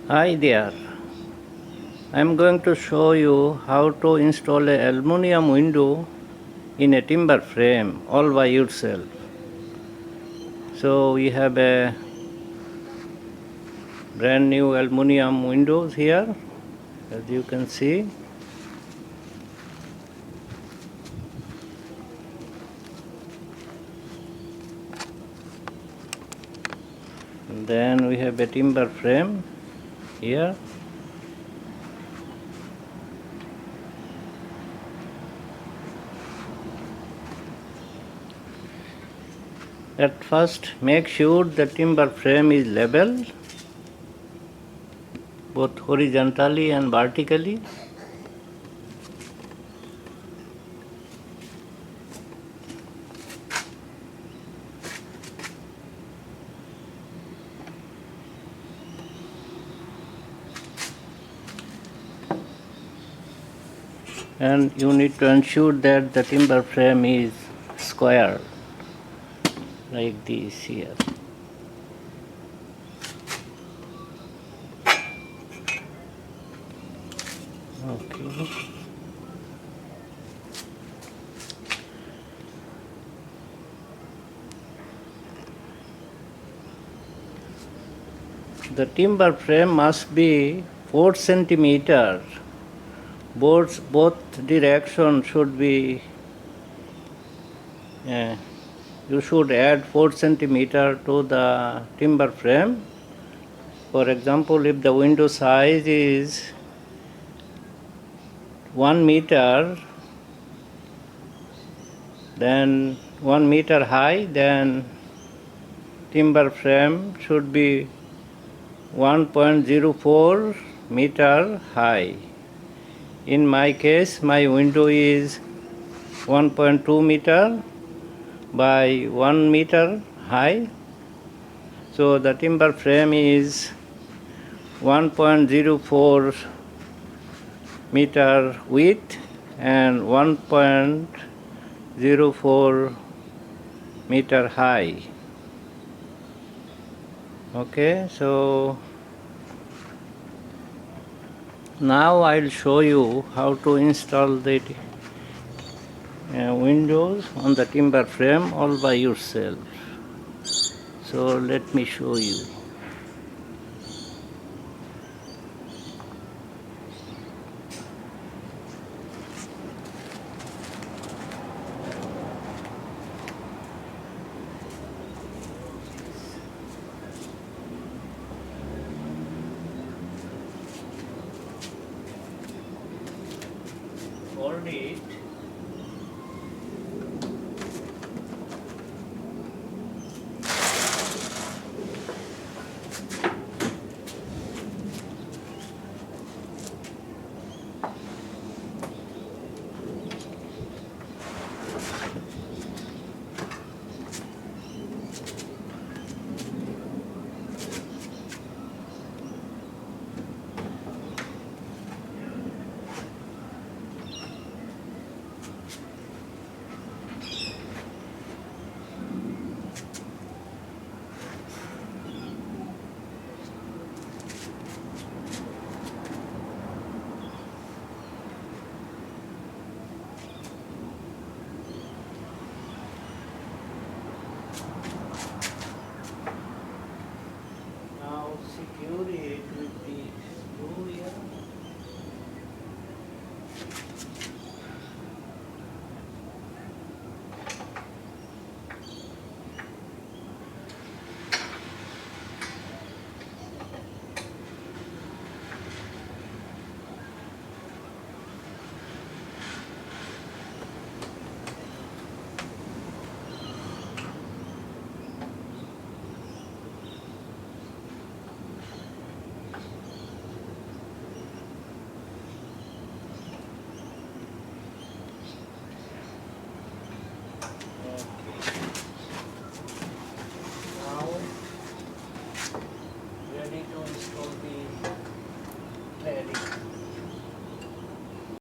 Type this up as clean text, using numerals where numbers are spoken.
Hi there. I am going to show you how to install a aluminum window in a timber frame all by yourself. So we have a brand new aluminum windows here, as you can see. And then we have a timber frame here. At first, make sure the timber frame is level, both horizontally and vertically. And you need to ensure that the timber frame is square, like this here. Okay. The timber frame must be 4 centimeter. Both directions should be, you should add 4 centimeter to the timber frame. For example, if the window size is 1 meter, then 1 meter high, then timber frame should be 1.04 meter high. In my case, my window is 1.2 meter by 1 meter high. So the timber frame is 1.04 meter width and 1.04 meter high. Okay, so now I'll show you how to install the windows on the timber frame all by yourself. So let me show you. Hold it. Now secure it with the screw here.